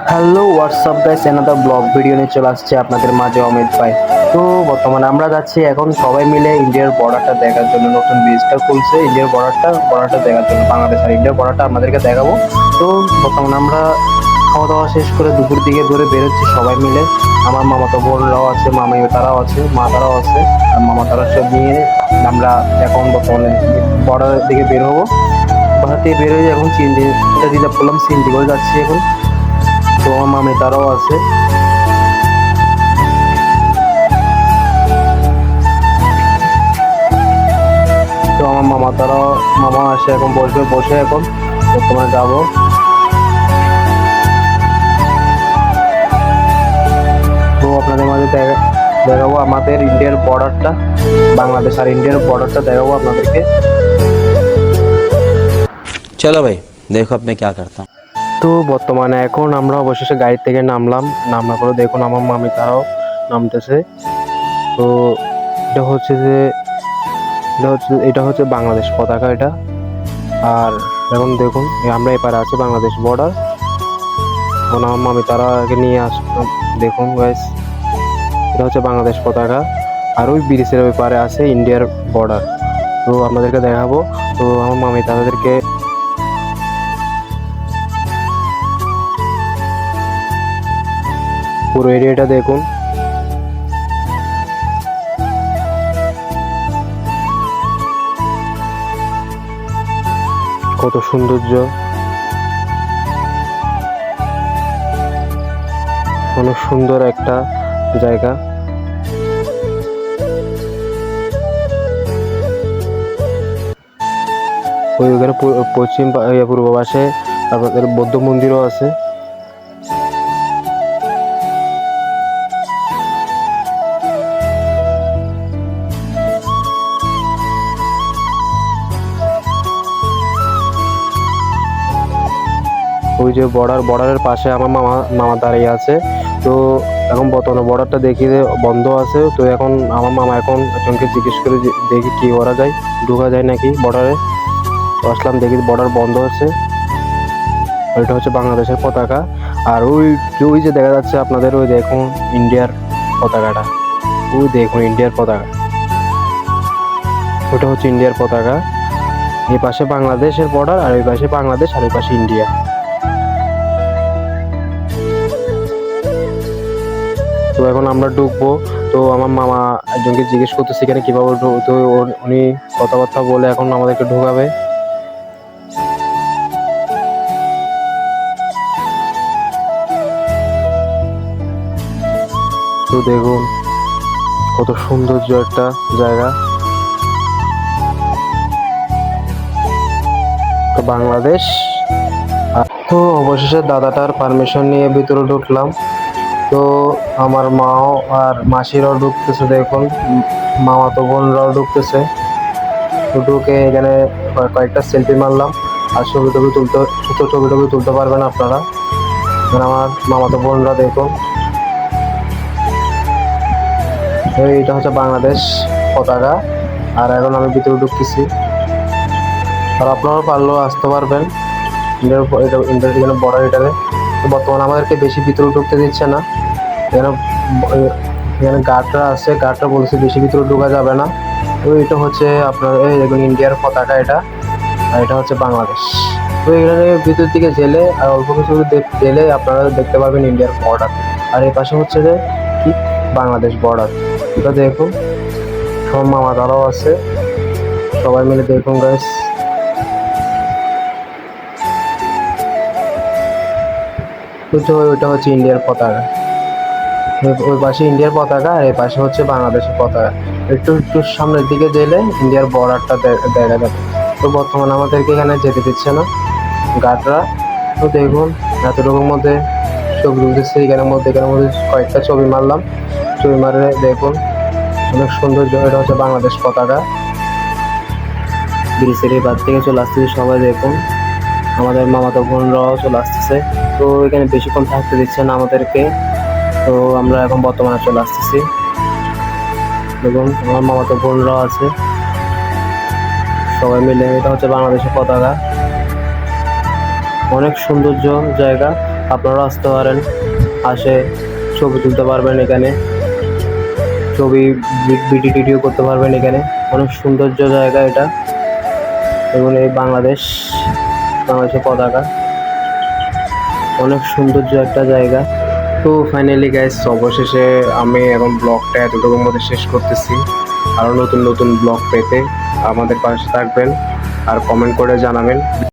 Hello WhatsApp guys, another blog video নিয়ে চলে আসছে আপনাদের মাঝে অমিত ভাই। তো বর্তমানে আমরা যাচ্ছি এখন সবাই মিলে ইন্ডিয়ার বর্ডারটা দেখার জন্য। নতুন ব্রিজটা খুলছে ইন্ডিয়ার বর্ডারটা দেখার জন্য, বাংলাদেশ আর ইন্ডিয়ার বর্ডারটা আপনাদেরকে দেখাবো। তো বর্তমানে আমরা খাওয়া দাওয়া শেষ করে দুপুর দিকে ধরে বেরোচ্ছি সবাই মিলে। আমার মামাতো বোনরাও আছে, মামি তারাও আছে, মা তারাও আছে, আর মামা তারা সব নিয়ে আমরা এখন বর্তমানে বর্ডারের দিকে বের হবো। বাসা থেকে বের হয়ে এখন সিএনজিটা রিজার্ভ করলাম, সিএনজি করে যাচ্ছি এখন। তো আমার মামি তারাও আছে। তো আমার মামা আসে এখন, বসে এখন বর্তমানে যাবো। তো আপনাদের মাঝে দেখাবো আমাদের ইন্ডিয়ার বর্ডারটা, বাংলাদেশ আর ইন্ডিয়ার বর্ডারটা দেখাবো আপনাদেরকে। चलो भाई देखो अब मैं क्या करता हूँ। তো বর্তমানে এখন আমরা অবশেষে গাড়ি থেকে নামার পরে দেখুন আমার মামি তারাও নামতেছে। তো এটা হচ্ছে যে এটা হচ্ছে বাংলাদেশ পতাকা এটা। আর এখন দেখুন আমরা এপারে আছি বাংলাদেশ বর্ডার। এখন আমার মামি তারাকে নিয়ে আসলাম। দেখুন গাইস, এটা হচ্ছে বাংলাদেশ পতাকা, আর ওই ব্রিজের ওই আছে ইন্ডিয়ার বর্ডার। তো আপনাদেরকে দেখাবো। তো আমার মামি তাদেরকে পুরো এরিয়াটা দেখুন। কত সৌন্দর্য, অনেক সুন্দর একটা জায়গা। ওখানে পশ্চিম পূর্ব পাশে আপনাদের বৌদ্ধ মন্দিরও আছে। ওই যে বর্ডারের পাশে আমার মামা দাঁড়িয়ে আছে। তো এখন বর্তমানে বর্ডারটা দেখি যে বন্ধ আছে। তো এখন আমার মামা এখন একজনকে জিজ্ঞেস করে দেখি কি করা যায়, ঢোকা যায় নাকি বর্ডারে। তো আসলাম, দেখি বর্ডার বন্ধ আছে। ওইটা হচ্ছে বাংলাদেশের পতাকা। আর ওই যে দেখা যাচ্ছে আপনাদের, ওই দেখুন ইন্ডিয়ার পতাকাটা, ওই দেখুন ইন্ডিয়ার পতাকা, ওটা হচ্ছে ইন্ডিয়ার পতাকা। এই পাশে বাংলাদেশের বর্ডার, আর ওই পাশে বাংলাদেশ, আর ওই পাশে ইন্ডিয়া। তো এখন আমরা ঢুকবো। তো আমার মামা একজনকে জিজ্ঞেস করতেছে এখানে কিভাবে তো উনি কথাবার্তা বলে এখন আমাদেরকে ঢোকাবে। তো দেখুন কত সৌন্দর্য একটা জায়গা। তো বাংলাদেশ। তো অবশেষে দাদাটার পারমিশন নিয়ে ভিতরে ঢুকলাম। তো আমার মাও আর মাসিরাও ঢুকতেছে, দেখুন মামাতো বোনরাও ঢুকতেছে। তো ঢুকে এখানে কয়েকটা সেলফি মারলাম। আর ছবি টবি তুলতে পারবেন আপনারা। আমার মামাতো বোনরা দেখুন, এইটা হচ্ছে বাংলাদেশ পতাকা। আর এখন আমি ভিতরে ঢুকতেছি, আর আপনারা পারলেও আসতে পারবেন ইন্ডিয়ার বর্ডার এটারে। তো বর্তমানে আমাদেরকে বেশি ভিতরে ঢুকতে দিচ্ছে না। এখানে গার্ডরা আছে, গার্ডরা বলছে বেশি ভিতরে ঢোকা যাবে না। তো এটা হচ্ছে আপনার এই দেখুন ইন্ডিয়ার পতাকা এটা, আর এটা হচ্ছে বাংলাদেশ। তো এখানে ভিতর দিকে জেলে আর অল্প কিছু জেলে আপনারা দেখতে পাবেন ইন্ডিয়ার বর্ডার। আর এই পাশে হচ্ছে যে কি বাংলাদেশ বর্ডার। এটা দেখুন সব মামা তারাও আছে, সবাই মিলে দেখুন গাইস। ওইটা হচ্ছে ইন্ডিয়ার পতাকা, ওই পাশে ইন্ডিয়ার পতাকা, আর এই পাশে হচ্ছে বাংলাদেশের পতাকা। একটু সামনের দিকে গেলে ইন্ডিয়ার বর্ডারটা দেখা যাবে। তো বর্তমানে আমাদেরকে এখানে যেতে দিচ্ছে না গার্ডরা। তো দেখুন এতটুকুর মধ্যে ছবি তুলতেছে, এখানের মধ্যে কয়েকটা ছবি মারলাম। ছবি মারে দেখুন অনেক সৌন্দর্য। এটা হচ্ছে বাংলাদেশ পতাকা। ব্রিজের এই বাদ থেকে চলে আসতেছে সবাই, দেখুন আমাদের মামাতো বোনরাও চলে আসতেছে। তো এখানে বেশিক্ষণ থাকতে দিচ্ছে না আমাদেরকে। তো আমরা এখন বর্তমানে চলে আসতেছি। দেখুন আমার মামাতো বোনরাও আছে, সবাই মিলে। এটা হচ্ছে বাংলাদেশের পতাকা, অনেক সৌন্দর্য জায়গা। আপনারাও আসতে পারেন, আসে ছবি তুলতে পারবেন এখানে, ছবি ভিডিও করতে পারবেন এখানে। অনেক সৌন্দর্য জায়গা এটা, এবং এই বাংলাদেশের পতাকা, অনেক সৌন্দর্য একটা জায়গা। তো ফাইনালি গাইস, অবশেষে আমি এখন ব্লগটা এতটুকুর মধ্যে শেষ করতেছি। আরও নতুন নতুন ব্লগ পেতে আমাদের পাশে থাকবেন আর কমেন্ট করে জানাবেন।